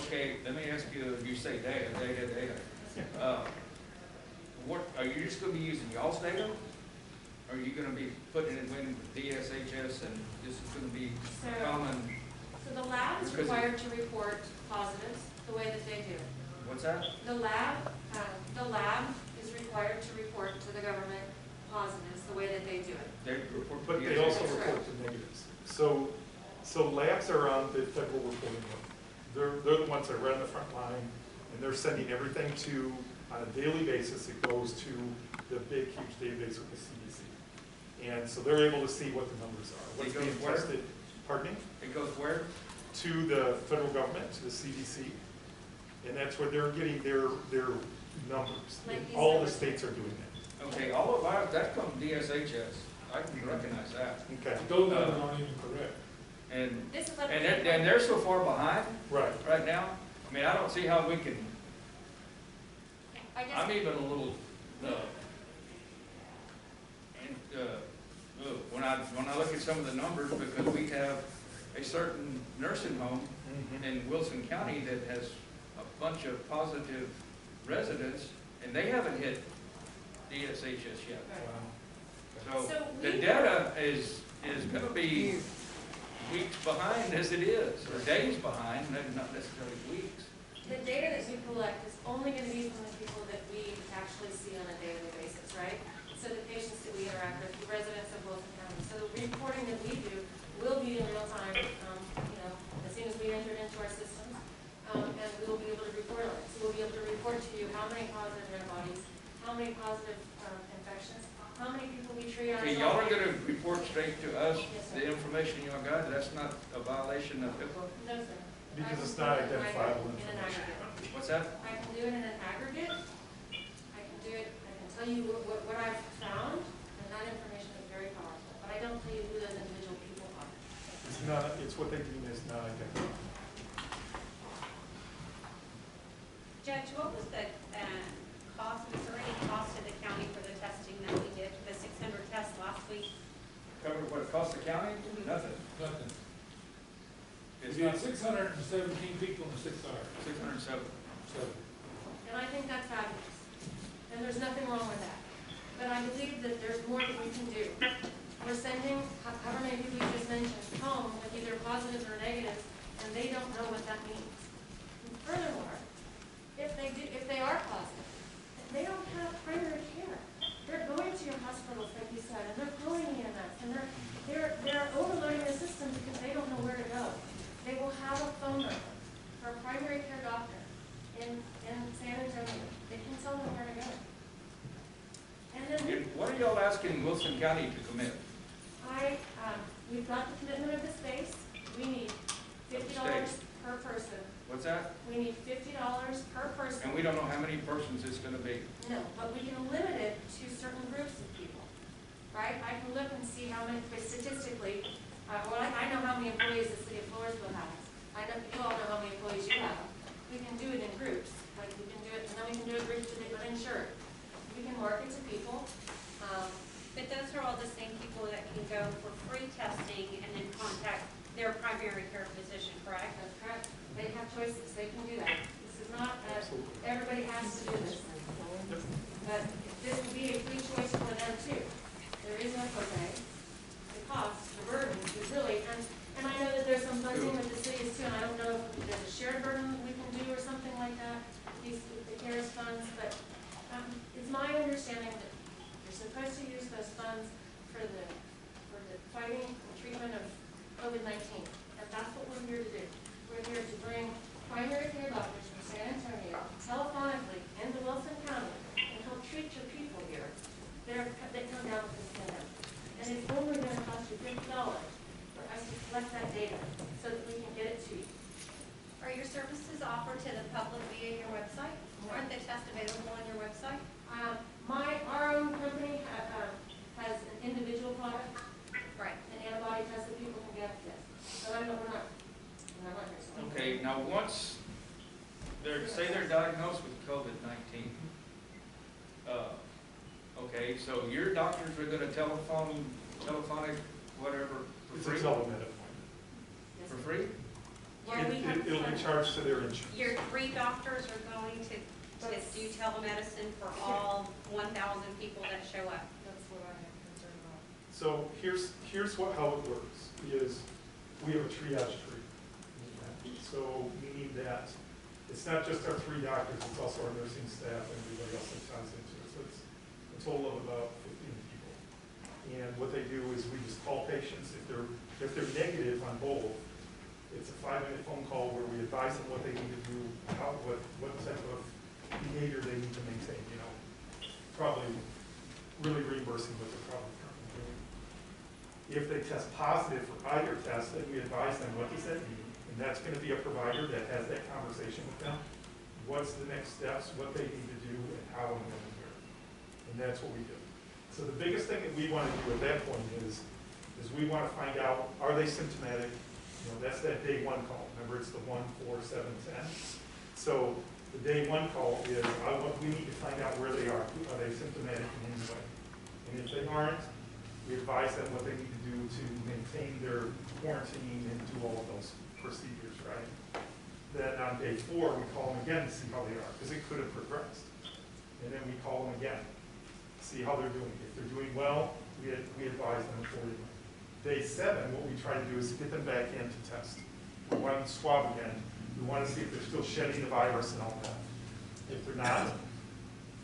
Okay, let me ask you, you say data. What, are you just gonna be using y'all's data? Or are you gonna be putting it in with DSHS and this is gonna be common? So the lab is required to report positives the way that they do it. What's that? The lab is required to report to the government positives the way that they do it. They report, but they also report to negatives. So labs are on the federal reporting line. They're the ones that are on the front line, and they're sending everything to, on a daily basis, it goes to the big, huge database with the CDC. And so they're able to see what the numbers are. What's being tested. Pardon me? It goes where? To the federal government, to the CDC. And that's where they're getting their numbers. Like all the states are doing that. Okay, all of ours, that comes DSHS. I can recognize that. Okay. Those numbers aren't even correct. And they're so far behind right now. I mean, I don't see how we can. I'm even a little. When I look at some of the numbers, because we have a certain nursing home in Wilson County that has a bunch of positive residents, and they haven't hit DSHS yet. Wow. So the data is going to be weeks behind as it is, or days behind, not necessarily weeks. The data that we collect is only going to be from the people that we actually see on a daily basis, right? So the patients that we interact with, the residents of Wilson County. So the reporting that we do will be in real time, as soon as we enter it into our systems, and we will be able to report on it. So we'll be able to report to you how many positive antibodies, how many positive infections, how many people we triage. Okay, y'all are going to report straight to us the Yes, information y'all got. That's not a violation of HIPAA? No, sir. Because it's not identifiable information. What's that? I can do it in an aggregate. I can do it. I can tell you what I've found, and that information is very powerful. But I don't tell you who those individual people are. It's not. It's what they deem as not identifiable. Judge, what was the cost? Was there any cost to the county for the testing that we did, the 600 tests last week? Cover what it costs the county? Nothing. Nothing. It's We not had 617 people in the 6 hours. 607. And I think that's fabulous. And there's nothing wrong with that. But I believe that there's more that we can do. We're sending however many people you just mentioned home with either positives or negatives, and they don't know what that means. And furthermore, if they are positive, they don't have primary care. They're going to your hospitals, like you said, and they're calling EMS, and they're overloading the system because they don't know where to go. They will have a phone number for a primary care doctor in San Antonio. They can tell them where to go. And then What are y'all asking Wilson County to commit? we've got the commitment of the space. We need $50 per person. What's that? We need $50 per person. And we don't know how many persons it's going to be. No, but we can limit it to certain groups of people, right? I can look and see how many, statistically, I know how many employees the city of Floresville has. I know you all know how many employees you have. We can do it in groups, like we can do it, and then we can do it groups that are insured. We can market to people. But those are all the same people that can go for free testing and then contact their primary care physician, correct? That's correct. They have choices. They can do that. This is not that everybody has to do this. But this would be a free choice for them too. There is no copay. The cost, the burden is really, and I know that there's some funding with the cities too, and I don't know if there's a shared burden we can do or something like that, the CARES funds, but it's my understanding that you're supposed to use those funds for the fighting and treatment of COVID-19. And that's what we're here to do. We're here to bring primary care doctors from San Antonio telephonically into Wilson County and help treat your people here. They come down with this pandemic. And it's only going to cost you $50 for us to collect that data so that we can get it to you. Are your services offered to the public via your website? Aren't the tests available on your website? Our own company has an individual product, Right. an antibody test that people can get, yes. So we're not here. Okay, now once say they're diagnosed with COVID-19, okay, so your doctors are going to telephonic, whatever, for It's free? a telemed appointment. Yes, For free? Yes, Are we having It'll be fun? charged to their insurance. Your 3 doctors are going to do telemedicine for all 1,000 people that show up. That's what I am concerned about. So here's how it works, is we have a triage tree. So meaning that it's not just our 3 doctors, it's also our nursing staff and everybody else that ties into it. So it's a total of about 15 people. And what they do is we just call patients, if they're negative on both, it's a 5-minute phone call where we advise them what they need to do, what type of behavior they need to maintain, probably really reimbursing what they're probably currently doing. If they test positive for either test, then we advise them what does that mean, and that's going to be a provider that has that conversation with them. What's the next steps, what they need to do, and how and when and where. And that's what we do. So the biggest thing that we want to do at that point is we want to find out, are they symptomatic? That's that day 1 call. Remember, it's the 1, 4, 7, 10. So the day 1 call is, we need to find out where they are. Are they symptomatic in any way? And if they aren't, we advise them what they need to do to maintain their quarantine and do all of those procedures, right? Then on day 4, we call them again to see how they are, because it could have progressed. And then we call them again, see how they're doing. If they're doing well, we advise them accordingly. Day 7, what we try to do is get them back in to test. We want them to swab again. We want to see if they're still shedding the virus and all that. If they're not,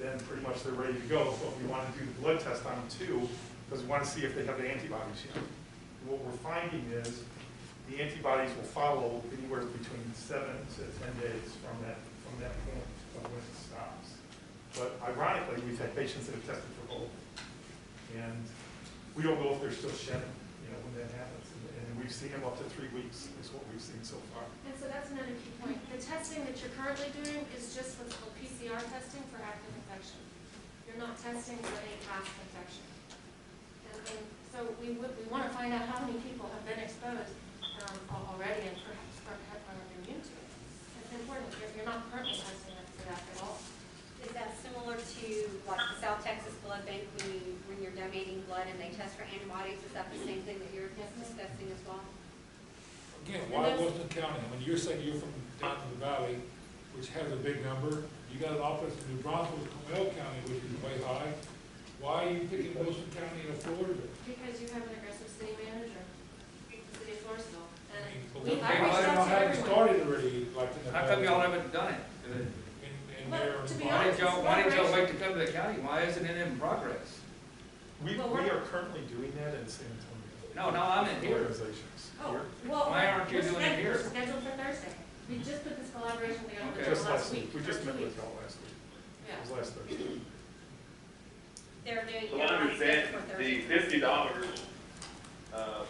then pretty much they're ready to go. But we want to do the blood test on them too, because we want to see if they have the antibodies yet. And what we're finding is the antibodies will follow anywhere between 7 to 10 days from that point of when it stops. But ironically, we've had patients that have tested for both, and we don't know if they're still shedding, when that happens. And we've seen them up to 3 weeks is what we've seen so far. And so that's another key point. The testing that you're currently doing is just what's called PCR testing for active infection. You're not testing for a past infection. And so we want to find out how many people have been exposed already and perhaps are immune to it. It's important. You're not currently testing for that at all. Is that similar to like the South Texas Blood Bank when you're donating blood and they test for antibodies? Is that the same thing that you're discussing as well? Again, why Wilson County? I mean, you're saying you're from down in the valley, which has a big number. You got an office in New Braunfels, Comal County, which is way high. Why are you picking Wilson County and Florida? Because you have an aggressive city manager, the city of Floresville. I mean, but I why reached out to haven't everyone. started already, like in the How come y'all haven't done it? Well, to be Why honest, didn't y'all wait to come to the county? Why isn't it in progress? We Well, we're- are currently doing that in San Antonio. No, I'm in here. Organizations. Oh, Here. well, Why aren't you doing it here? We're scheduled for Thursday. We just put this collaboration together Okay. Just last week. We or just 2 met with weeks. y'all last week. Yeah. It was last Thursday. They're doing. So I they're on understand schedule for the Thursday. $50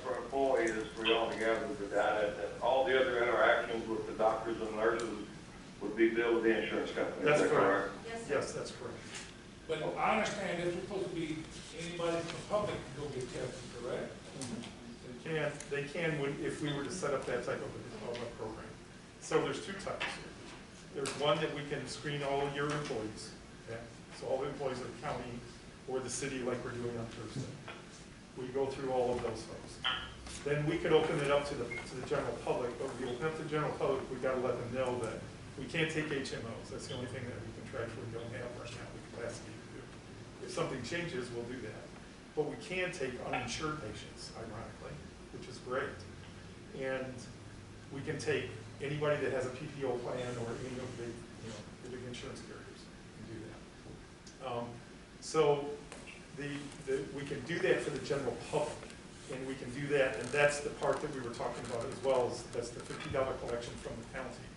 for employees for y'all to gather the data, and all the other interactions with the doctors and nurses would be billed with the insurance company. That's Is that correct. Yes, sir. Yes, that's correct. But I understand this is supposed to be anybody from the public can go get tested, correct? They can if we were to set up that type of a program. So there's 2 types here. There's one that we can screen all of your employees. Okay? So all the employees of the county or the city like we're doing on Thursday. We go through all of those folks. Then we could open it up to the general public, but we open up to the general public, we've got to let them know that we can't take HMOs. That's the only thing that we contractually don't have right now the capacity to do. If something changes, we'll do that. But we can take uninsured patients, ironically, which is great. And we can take anybody that has a PPO plan or any of the big insurance carriers can do that. So we can do that for the general public, and we can do that, and that's the part that we were talking about as well, is that's the $50 collection from the county.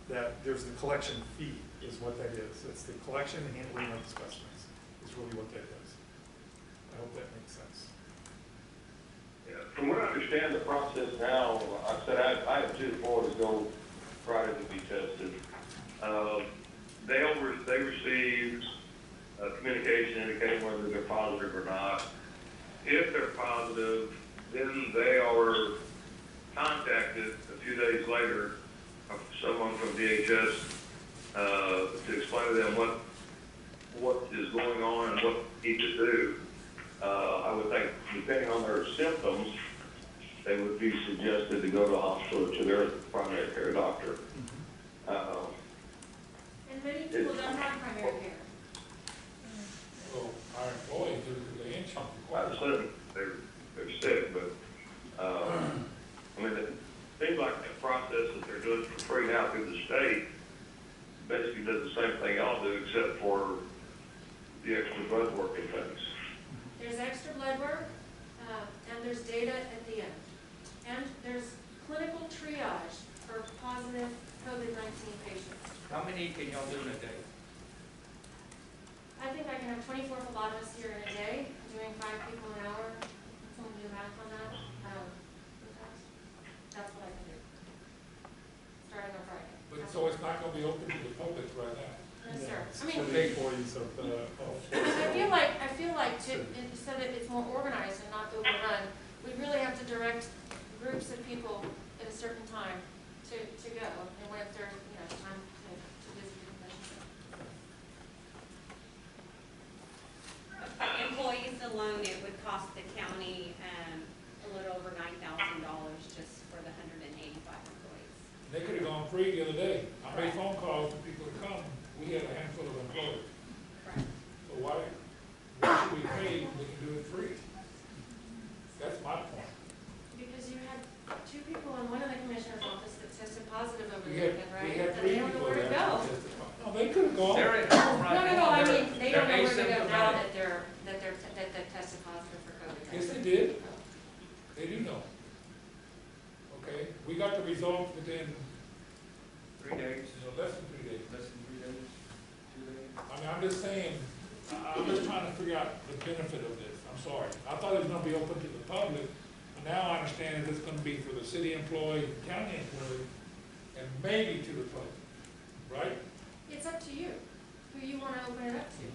That there's the collection fee is what that is. It's the collection and handling of the specimens is really what that is. I hope that makes sense. Yeah, from what I understand the process now, I said I have 2 boys go Friday to be tested. They receive a communication indicating whether they're positive or not. If they're positive, then they are contacted a few days later of someone from DHS to explain to them what is going on and what they need to do. I would think, depending on their symptoms, they would be suggested to go to the hospital to their primary care doctor. And many people don't have primary care. So our employees, they're insurance I required. said they're sick, but, I mean, it seems like the process that they're doing for free now through the state basically does the same thing y'all do, except for the extra blood work and things. There's extra blood work, and there's data at the end. And there's clinical triage for positive COVID-19 patients. How many can y'all do in a day? I think I can have 24 phlebotomists here in a day, doing 5 people an hour. Someone do the math on that. That's what I can do. Starting on Friday. But so it's not gonna be open to the public right now. Yes, sir. It's I mean, for the employees of the, I feel like so that it's more organized and not overrun, we really have to direct groups of people at a certain time to go, and when it's their, time to visit the convention center. Employees alone, it would cost the county, a little over $9,000 just for the 185 employees. They could have gone free the other day. I made phone calls to people to come. We had a handful of employees. Correct. So why should we pay when we can do it free? That's my point. Because you had 2 people in one of the commissioner's office that tested positive over the We had weekend, right? we had And 3 they don't know people where to there. go. No, they could have gone. They're at home right No, now. I They're- mean, they don't know where to go they're now asymptomatic. that they've tested positive for COVID. Yes, they did. They do know. Okay, we got the results within, 3 days, less than 3 days. less than 3 days, 2 days. I mean, I'm just saying, I'm just trying to figure out the benefit of this. I'm sorry. I thought it was gonna be open to the public, but now I understand that it's gonna be for the city employee, county employee, and maybe to the public, right? It's up to you, who you want to open it up to.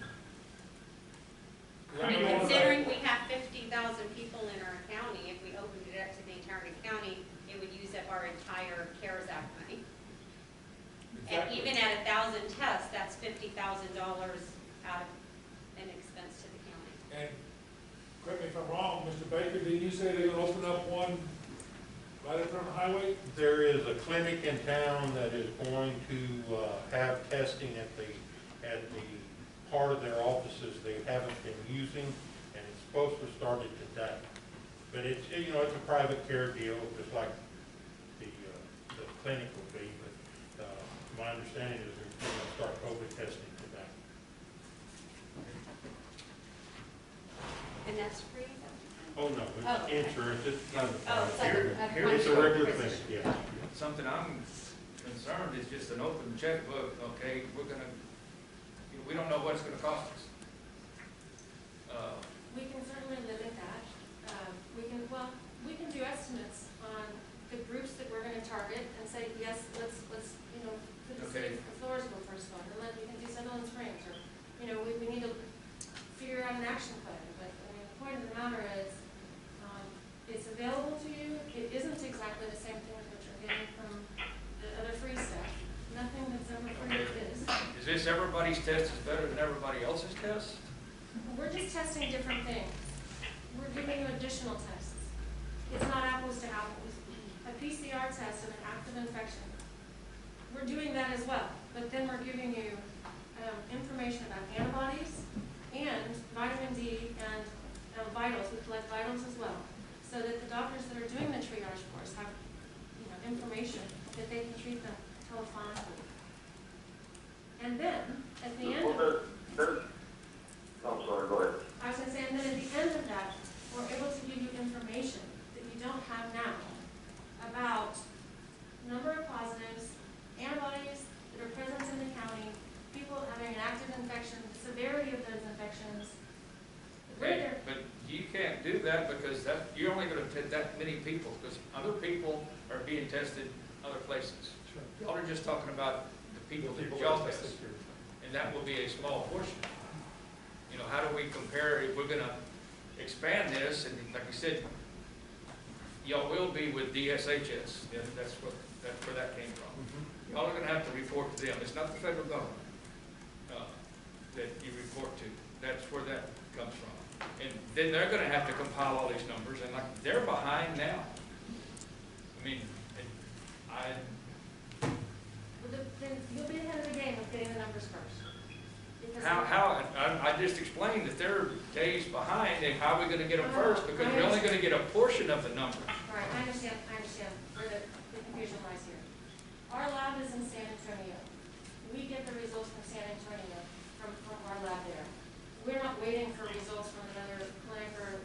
I mean, considering we have 50,000 people in our county, if we opened it up to the entire county, it would use up our entire CARES Act money. And Exactly. even at 1,000 tests, that's $50,000 out of an expense to the county. And correct me if I'm wrong, Mr. Baker, did you say they're gonna open up one right up on the highway? There is a clinic in town that is going to have testing at the part of their offices they haven't been using, and it's supposed to start it today. But it's, it's a private care deal, just like the clinic will be, but my understanding is they're going to start COVID testing today. And that's free? Oh, no, Oh, okay. it's insurance, it's not a Oh, it's like private. a. Here's It's a regular clinic, physician. yeah. Something I'm concerned is just an open checkbook, okay, we don't know what it's gonna cost us. We can certainly live at that. We can do estimates on the groups that we're gonna target and say, yes, let's, put the city of Floresville first one, and then you can do Sutherland Springs, or, we need to figure out an action plan. But, the point of the matter is, it's available to you. It isn't exactly the same thing as what you're getting from the other free stuff. Nothing that's ever free is. Is this everybody's test is better than everybody else's test? We're just testing different things. We're giving you additional tests. It's not apples to apples. A PCR test of an active infection, we're doing that as well, but then we're giving you information about antibodies and vitamin D and vitals. We collect vitals as well, so that the doctors that are doing the triage course have information that they can treat them telephonically. And then, at the end of I'm sorry, go ahead. I was going to say, and then at the end of that, we're able to give you information that you don't have now about number of positives, antibodies that are present in the county, people having an active infection, the severity of those infections. Okay, but you can't do that because you're only gonna test that many people, because other people are being tested other places. Sure. Y'all are just talking about the people that y'all test, and that will be a small portion. How do we compare, if we're gonna expand this, and like you said, y'all will be with DSHS, that's where that came from. Y'all are gonna have to report to them, it's not the federal government, that you report to, that's where that comes from. And then they're gonna have to compile all these numbers, and like, they're behind now. just explained that they're days behind, and how are we gonna get them first? Because we're only gonna get a portion of the number. All right, I understand where the confusion lies here. Our lab is in San Antonio. We get the results from San Antonio, from our lab there. We're not waiting for results from another clinic or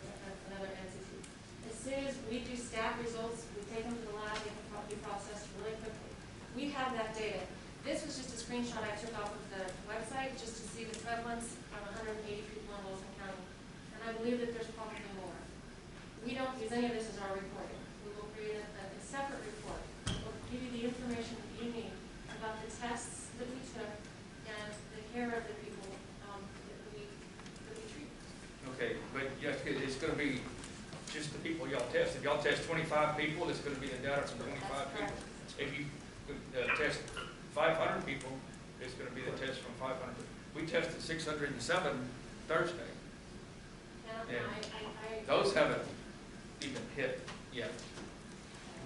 another entity. As soon as we do stat results, we take them to the lab, they can be processed really quickly. We have that data. This was just a screenshot I took off of the website just to see the prevalence of 180 people in Wilson County. And I believe that there's probably more. We don't use any of this as our reporting. We will create a separate report. We'll give you the information that you need about the tests that we took and the care of the people that we treat. Okay, but yes, it's gonna be just the people y'all test. If y'all test 25 people, it's gonna be the data from 25 That's people. correct. If you test 500 people, it's gonna be the test from 500. We tested 607 Thursday. Now, Yeah. I Those haven't even hit yet.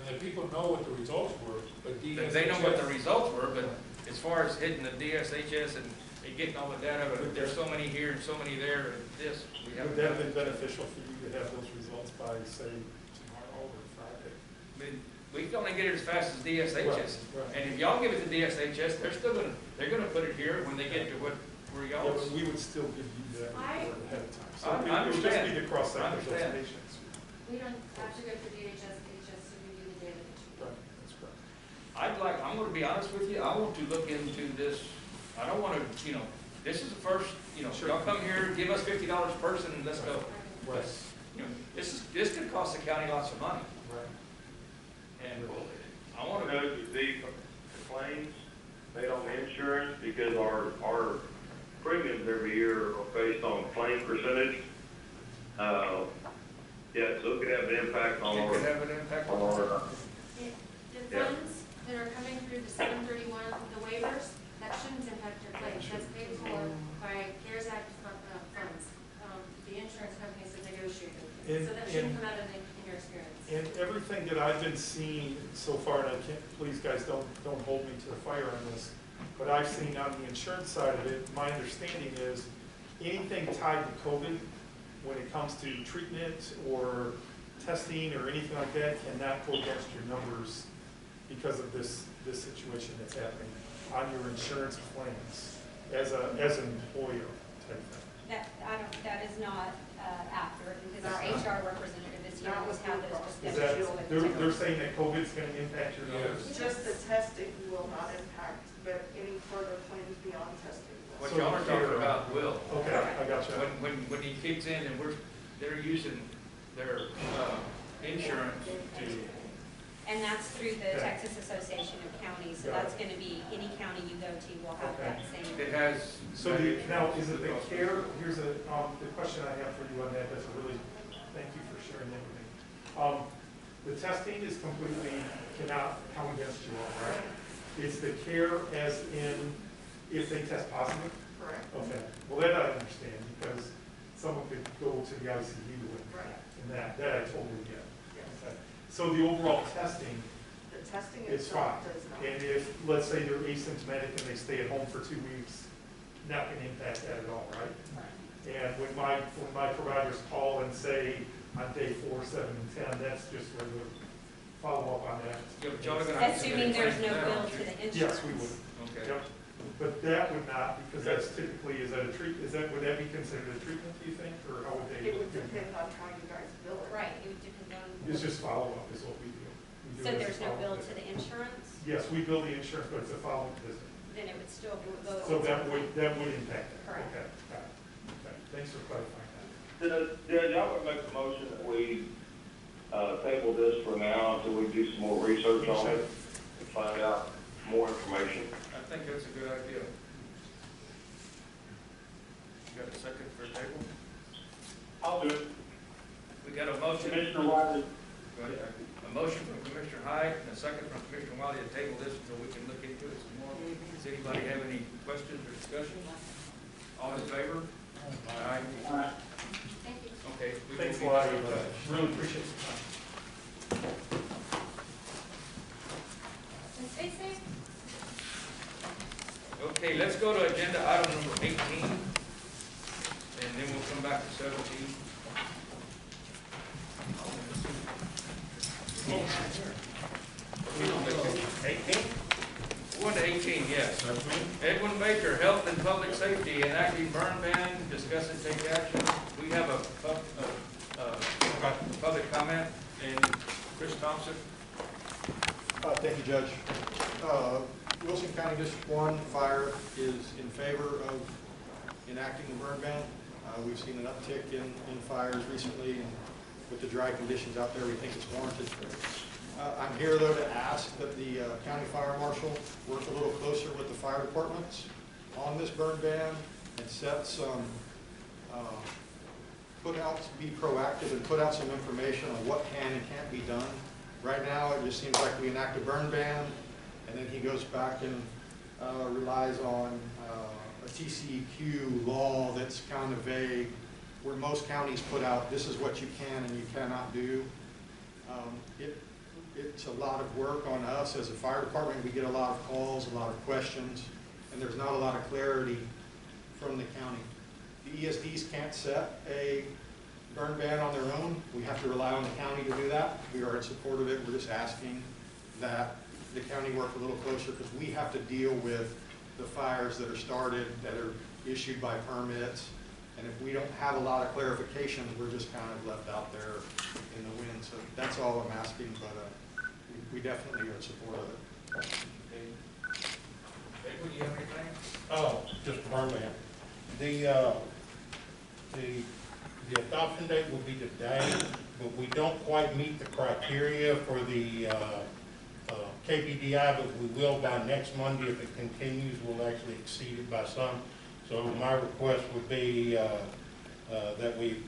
I mean, the people know what the results were, but They know what the results were, but as far as hitting the DSHS and getting all the data, but there's so many here and so many there, and this, we haven't. Would that have been beneficial for you to have those results by, say, tomorrow or Friday? I mean, we can only get it as fast as DSHS. Right. And if y'all give it to DSHS, they're gonna put it here when they get to where Yeah, y'all. but we would still give you that report ahead of time. So I it would just understand. be the cross-section of those I understand. patients. we don't have to go to DHS to review the data that you. Right, that's correct. I'm gonna be honest with you, I want to look into this. I don't wanna, this is the first, Sure. y'all come here, give us $50 a person and let's go. Right, This could cost the county lots of money. right. And I wanna. The claims paid on the insurance, because our premiums every year are based on claim percentage. Yeah, so it could have an impact on It could have an impact on our. The Yeah. funds that are coming through the 731, the waivers, that shouldn't impact your claims. That's paid for by CARES Act funds, the insurance companies have negotiated. So that shouldn't come out in your experience. And everything that I've been seeing so far, and I can't, please guys, don't hold me to the fire on this, but I've seen on the insurance side of it, my understanding is anything tied to COVID, when it comes to treatment or testing or anything like that, cannot go against your numbers because of this situation that's happening on your insurance plans as an employer type thing. That is not accurate, because our HR representative is here, was had those Is discussions. that, they're saying that COVID's gonna impact your numbers? Yes. Just the testing will not impact, but any further claims beyond testing will. What y'all are talking about will. Okay, I got you. When he kicks in and they're using their insurance to, And that's through the Okay. Texas Association of Counties, so Got that's gonna be, any county you go to will have that same. it has. So now, is it the care, here's the question I have for you on that, that's a really, thank you for sharing that with me. The testing is completely, cannot count against you all, right? Is the care as in, if they test positive? Correct. Okay, well, that I understand, because someone could go to the ICU and that I totally get. Yes. Okay. So the overall testing The testing is fine. itself does not. And if, let's say they're asymptomatic and they stay at home for 2 weeks, not gonna impact that at all, right? And when my providers call and say on day 4, 7, and 10, that's just regular follow-up on that. Yeah, but y'all are gonna have to Assuming submit a there's claim no for that, bill aren't to you? the insurance. Yes, we would. Okay. Yep. But that would not, because that's typically, would that be considered a treatment, do you think, or how would they? It would depend on how you guys bill it. Right, it would depend on. It's just follow-up is what we do. We do So it as a there's no bill follow-up to the visit. insurance, Yes, we bill the insurance, but it's a follow-up visit. then it would still go. So that would impact it. Correct. Okay, got it. Okay, thanks for clarifying that. Judge, I would make the motion that we table this for now until we do some more research on it and find out more information. I think that's a good idea. You got a second for a table? I'll do it. We got a motion. Commissioner Wiley. Go ahead. A motion from Commissioner Hyde and a second from Commissioner Wiley to table this until we can look into it some more. Does anybody have any questions or discussions? All in favor? Aye. Thank you. Okay. we will Thanks a be lot, back in touch. really appreciate the time. And stay safe. Okay, let's go to agenda item number 18. then we'll come back to 17. Going to 18, yes. Edwin Baker, Health and Public Safety, enacting burn ban, discuss and take action. We have a public comment, and Chris Thompson. Thank you, Judge. Wilson County District 1 Fire is in favor of enacting the burn ban. We've seen an uptick in fires recently, and with the dry conditions out there, we think it's warranted. I'm here, though, to ask that the county fire marshal work a little closer with the fire departments on this burn ban and set some, be proactive and put out some information on what can and can't be done. Right now, it just seems like we enact a burn ban, and then he goes back and relies on a TCEQ law that's kind of vague, where most counties put out, this is what you can and you cannot do. It's a lot of work on us as a fire department. We get a lot of calls, a lot of questions, and there's not a lot of clarity from the county. The ESDs can't set a burn ban on their own. We have to rely on the county to do that. We are in support of it. We're just asking that the county work a little closer, because we have to deal with the fires that are started, that are issued by permits. And if we don't have a lot of clarification, we're just kind of left out there in the wind. So that's all I'm asking, but we definitely are in support of it. Edwin, you have anything? Oh, just burn ban. The adoption date will be today, but we don't quite meet the criteria for the KPDI, but we will by next Monday. If it continues, we'll actually exceed it by some. So my request would be that we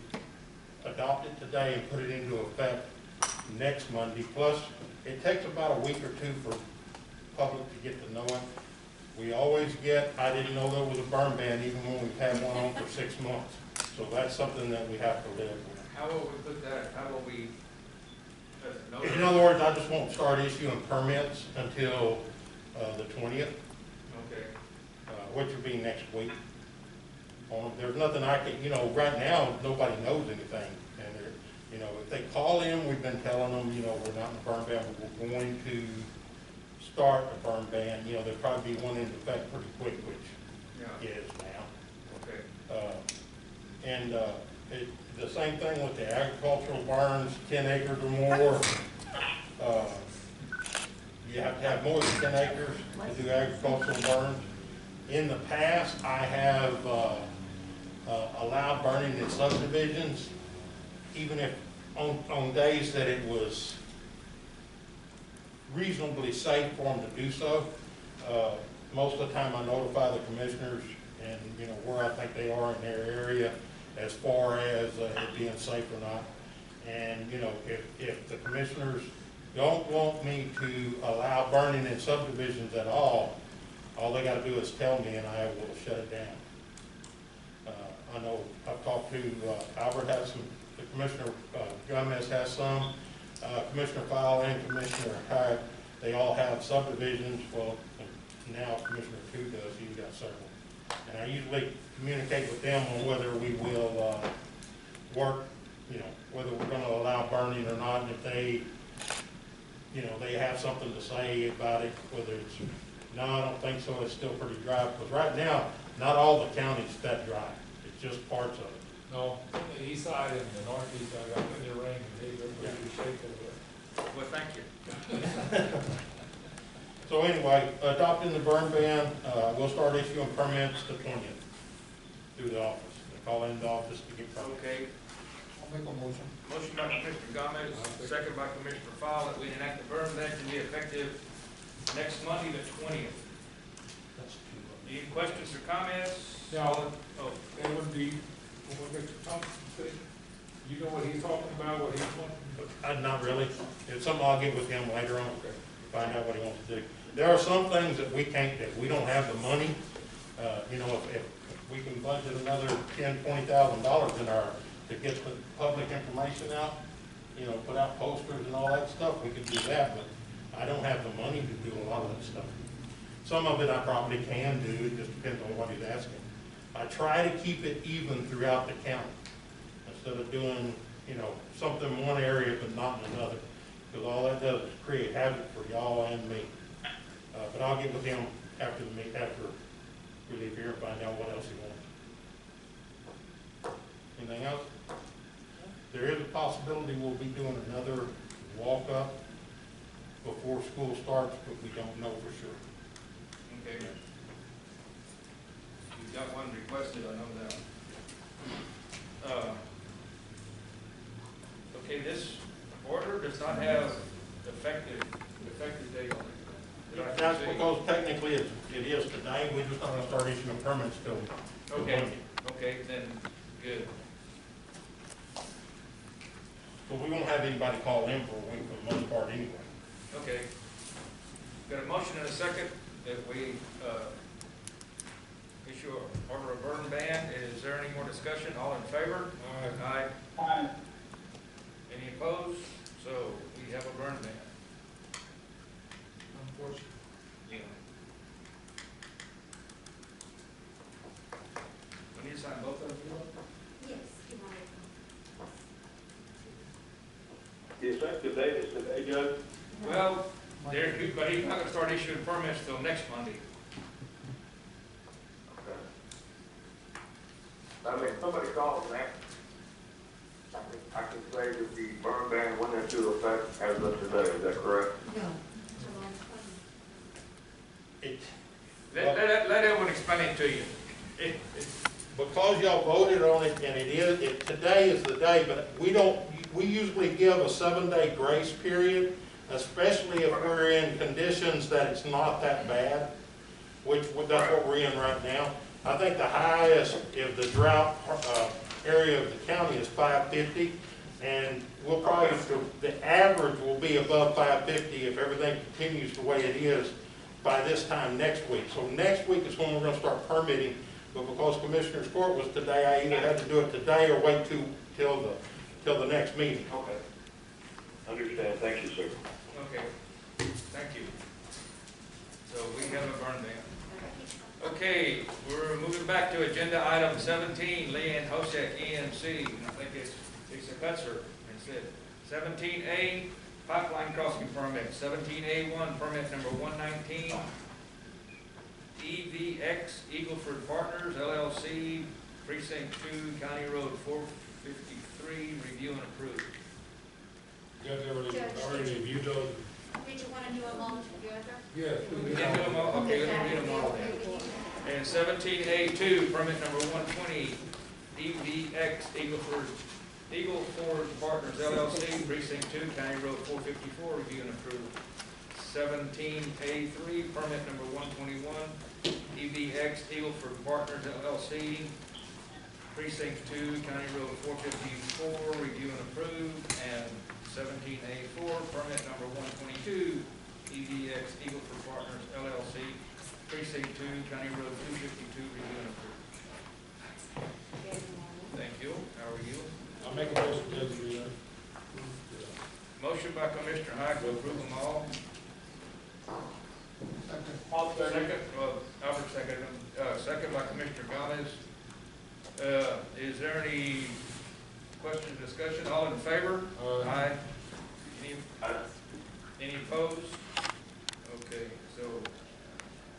adopt it today and put it into effect next Monday. Plus, it takes about a week or two for public to get to know it. We always get, I didn't know there was a burn ban even when we've had one on for 6 months. So that's something that we have to live with. How will we put that, how will we? In other words, I just won't start issuing permits until the 20th, Okay. which will be next week. There's nothing I can, right now, nobody knows anything. And if they call in, we've been telling them, we're not in a burn ban, but we're going to start a burn ban. There'll probably be one in effect pretty quick, which is now. Okay. And the same thing with the agricultural burns, 10 acres or more. You have to have more than 10 acres to do agricultural burns. In the past, I have allowed burning in subdivisions, even if on days that it was reasonably safe for them to do so. Most of the time I notify the commissioners and where I think they are in their area as far as it being safe or not. And if the commissioners don't want me to allow burning in subdivisions at all they got to do is tell me and I will shut it down. I know I've talked to Albert has some, the Commissioner Gomez has some, Commissioner Fowle and Commissioner Hyatt, they all have subdivisions. Well, now Commissioner Koo does, he's got several. And I usually communicate with them on whether we will work, whether we're going to allow burning or not, and if they, they have something to say about it, whether it's, no, I don't think so, it's still pretty dry, because right now, not all the county's that dry, it's just parts of it. No, on the east side and the northeast side, got plenty of rain, and they go pretty shaky over Well, thank you. So anyway, adopting the burn ban, we'll start issuing permits the 20th through the office. They call in the office to get permits. Okay. I'll make a motion. Motion by Commissioner Gomez, second by Commissioner Fowle, that we enact the burn ban to be effective next Monday, the 20th. That's two. Any questions or comments? Now, Oh, Edwin, what Mr. Thompson said, you know what he's talking about, what he's wanting? Not really. It's something I'll get with him later on, Okay. find out what he wants to do. There are some things that we can't do. We don't have the money. If we can budget another $10,000, $20,000 in to get the public information out, put out posters and all that stuff, we could do that, but I don't have the money to do a lot of that stuff. Some of it I probably can do, it just depends on what he's asking. I try to keep it even throughout the county, instead of doing, you know, something in one area but not in another, because all that does is create havoc for y'all and me. But I'll get with him after after we leave here and find out what else he wants. Anything else? There is a possibility we'll be doing another walk-up before school starts, but we don't know for sure. Okay. You've got one requested, I know that. Okay, this order does not have effective date on it. Did I That's see? because technically it is today, we're just not gonna start issuing permits till Okay, Monday. okay, then, good. So we won't have anybody call in for a week for the most part anyway. Okay. Got a motion and a second that we issue an order of burn ban. Is there any more discussion? All in favor? Aye. Aye. Any opposed? So we have a burn ban. Unfortunately. Yeah. We need to sign both of them? Yes, you want The effective date is today, Judge? Well, but he's not gonna start issuing permits till next Monday. Okay. I mean, somebody called me. I can say that the burn ban went into effect as of today, is that correct? No. It, Let everyone explain it to you. because y'all voted on it, and today is the day, but we usually give a 7-day grace period, especially if we're in conditions that it's not that bad, that's what we're in right now. I think the highest, if the drought area of the county is 550, and we'll probably, the average will be above 550 if everything continues the way it is by this time next week. So next week is when we're gonna start permitting, but because Commissioner's Court was today, I either had to do it today or wait till the next meeting. Okay. Understand, thank you, sir. Okay, thank you. So we have a burn ban. Okay, we're moving back to agenda item 17, Leanne Hosek, ENC, and I think it's Lisa Kutzer, and said 17A, pipeline crossing permit, 17A1, permit number 119, EVX Eagleford Partners, LLC, Precinct 2, County Road 453, review and approve. You guys already reviewed those? Did you want to do them all together? Yes. We can do them all, okay, let me read them all then. And 17A2, permit number 120, EVX Eagleford Partners LLC, Precinct 2, County Road 454, review and approve. 17A3, permit number 121, EVX Eagleford Partners LLC, Precinct 2, County Road 454, review and approve. And 17A4, permit number 122, EVX Eagleford Partners LLC, Precinct 2, County Road 252, review and approve. Thank you. How are you? I'll make a motion to agree. Motion by Commissioner Hyde to approve them all. Second, Albert second. Second by Commissioner Gomez. Is there any question, discussion? All in favor? Aye. Any opposed? Okay, so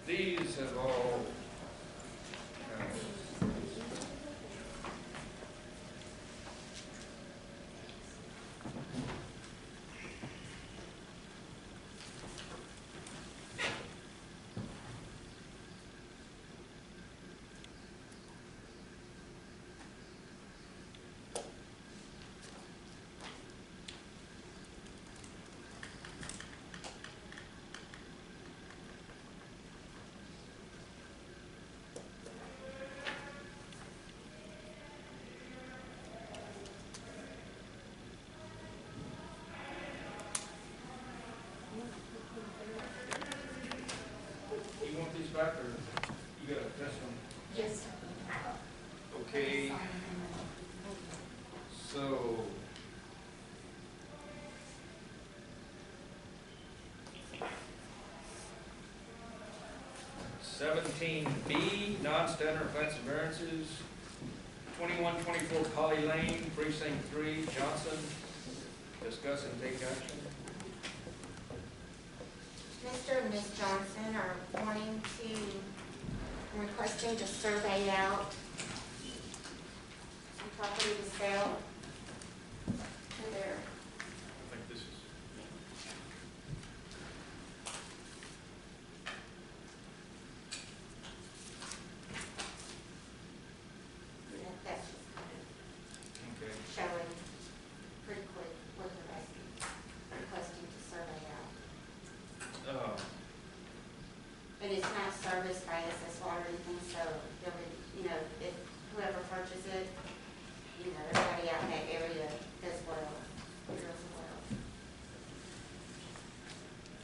these have all back, or you got this one? Yes. Okay, so. 17B, non-standard offense and variances. 2124 Polly Lane, Precinct 3, Johnson. Discuss and take action. Mr. and Ms. Johnson are requesting to survey out some property to sell to their, I think this is. that's just kind of Okay. showing pretty quick what they're requesting to survey out. And it's not serviced by SS Water or anything, so there would, if whoever purchases it, everybody out in that area does well, drills well.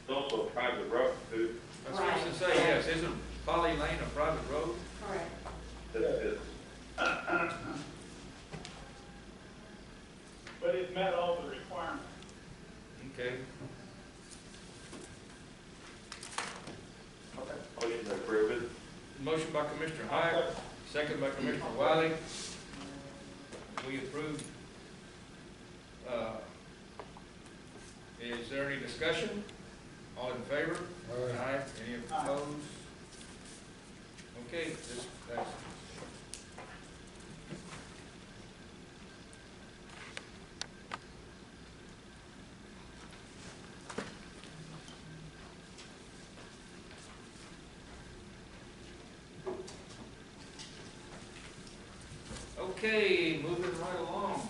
It's also a private road too. That's what I was to say, yes. Isn't Polly Lane a private road? Correct. That is. But it met all the requirements. Okay. Motion to approve it. Motion by Commissioner Hyatt, second by Commissioner Wiley. We approve. Is there any discussion? All in favor? Aye. Any opposed? Okay, this passes. Okay, moving right along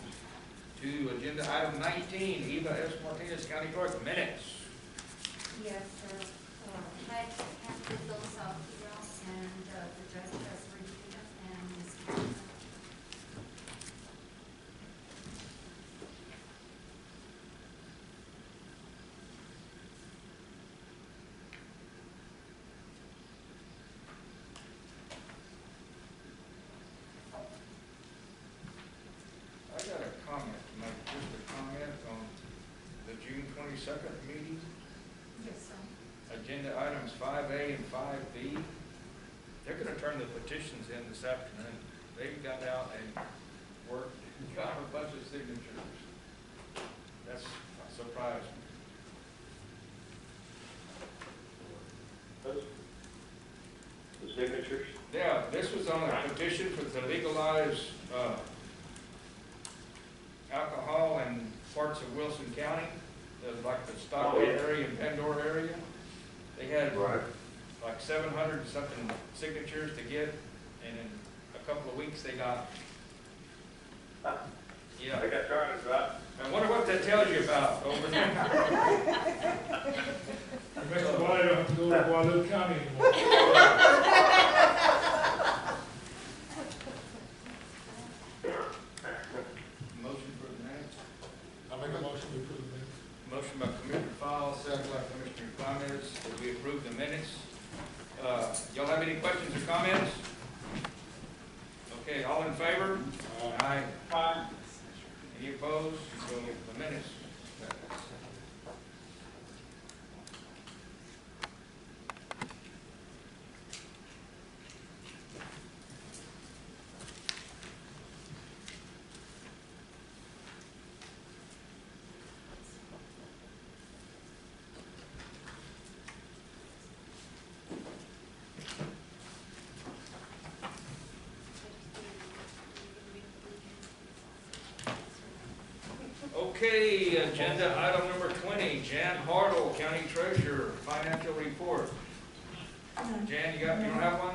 to agenda item 19, Eva S. Martinez, County Clerk, minutes. Yes, sir. I have to those out here, and the judge has reviewed them, and Ms. Johnson. I got a comment to make, just a comment on the June 22nd meeting. Yes, sir. Agenda items 5A and 5B. They're gonna turn the petitions in this afternoon. They got out and worked, got a bunch of signatures. That's a surprise. The signatures? Yeah, this was on a petition to legalize, alcohol in parts of Wilson County, like the Stockton area and Pandora area. They had Right. like 700 and something signatures to get, and in a couple of weeks they got, yeah. I got started, right? I wonder what that tells you about over there. It makes it why I don't have to go to Guadalupe County anymore. Motion for the minutes. I make a motion to approve the minutes. Motion by Commissioner Fowle, second by Commissioner Clemens, that we approve the minutes. Y'all have any questions or comments? Okay, all in favor? Aye. Aye. Any opposed? So the minutes. Okay, agenda item number 20, Jan Hartle, County Treasurer, financial report. Jan, you don't have one?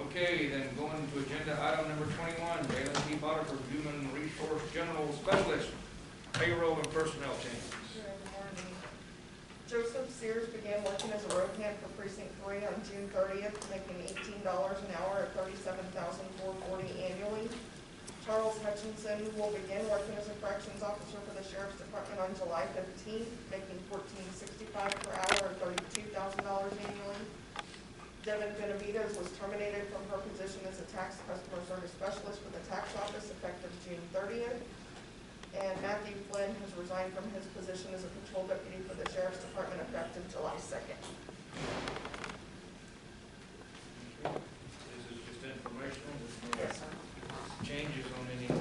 Okay, then going to agenda item number 21, Jalen T. Potiphar, Human Resource General Specialist, payroll and personnel changes. Good morning. Joseph Sears began working as a road hand for Precinct 3 on June 30th, making $18 an hour at $37,440 annually. Charles Hutchinson will begin working as a corrections officer for the Sheriff's Department on July 15th, making $14.65 per hour at $32,000 annually. Devin Benavides was terminated from her position as a tax customer service specialist for the tax office effective June 30th. And Matthew Flynn has resigned from his position as a patrol deputy for the Sheriff's Department effective July 2nd. changes on any line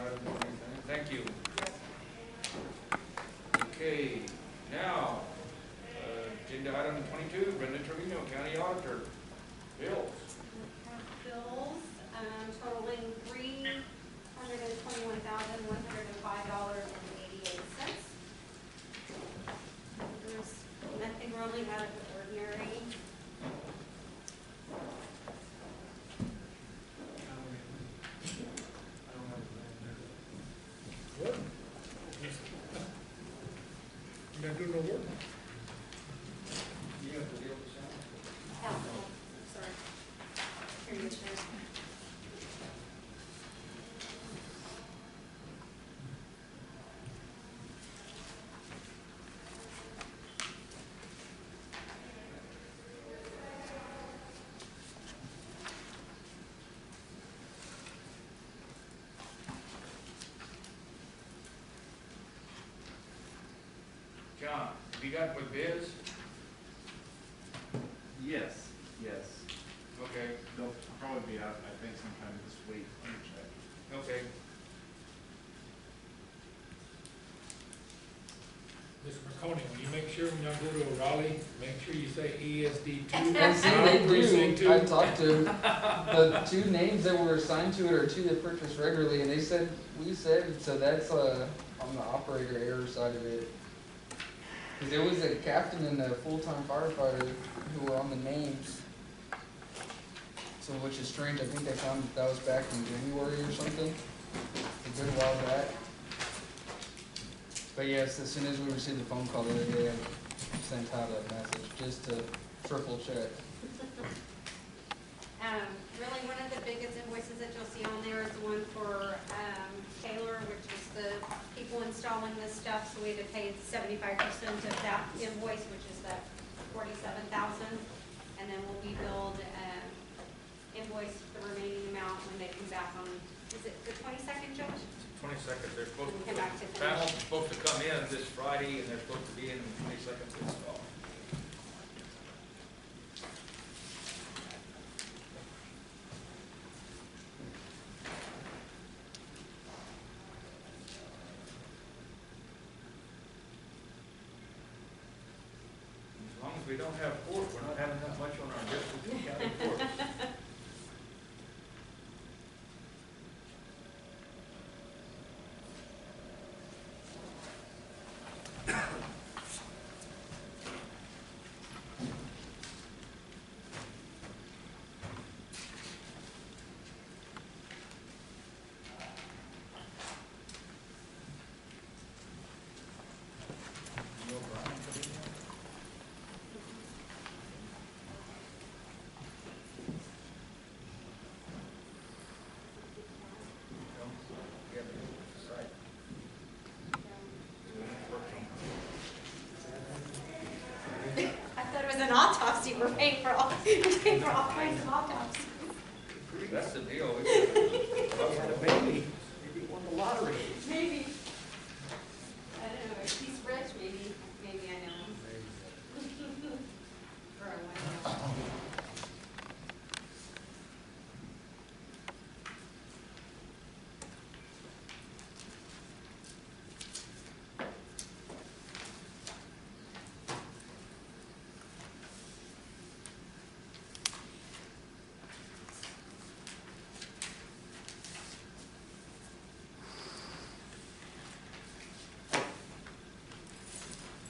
item or anything? Thank you. Okay, now, agenda item 22, Brenda Trevino, County Auditor. Bills. Bills, totaling $321,105.88. There's nothing really out of the ordinary. What? You not doing no work? You have to deal with that. Alcohol, sorry. Here you go. John, have you got with bids? Yes, yes. Okay, They'll probably be out, I think, sometime this week. Let me check. okay. Mr. Marconi, when you make sure when y'all go to a rally, make sure you say ESD two. And see, they Precinct do. two. I talked to the two names that were assigned to it are two that purchase regularly, and they said, we said, so that's on the operator error side of it. Because there was a captain and a full-time firefighter who were on the names. So, which is strange, I think they found that was back in January or something, a good while back. But yes, as soon as we received the phone call the other day, I sent out a message just to triple check. Really, one of the biggest invoices that you'll see on there is the one for Taylor, which is the people installing this stuff. So we had to pay 75% of that invoice, which is that $47,000, and then we'll be billed invoice the remaining amount when they come back on. Is it the 22nd, Judge? 22nd, they're supposed to, Come back to the panel's supposed to come in this Friday, and they're supposed to be in 22nd to install. As long as we don't have court, we're not having that much on our district county court. You know Brian coming in? Yeah, that's right. I thought it was an autopsy. We're paying for all kinds of autopsies. That's the deal. We had a baby. Maybe won the lottery. Maybe. I don't know, if he's rich, maybe I know him. Or I want to know.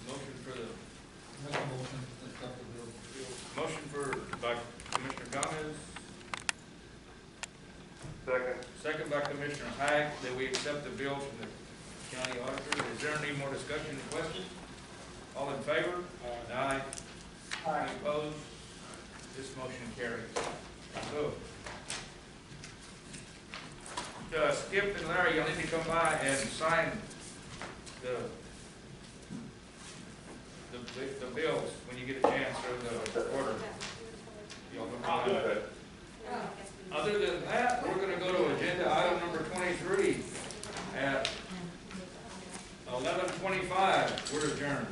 Motion for the, Make a motion to accept the bill. motion by Commissioner Gomez, Second. second by Commissioner Hag, that we accept the bill from the county auditor. Is there any more discussion or questions? All in favor? Aye. Any opposed? This motion carries. So, Skip and Larry, you'll need to come by and sign the bills when you get a chance, or the order. Y'all look I'll do fine. it. Other than that, we're gonna go to agenda item number 23 at 11:25. We're adjourned.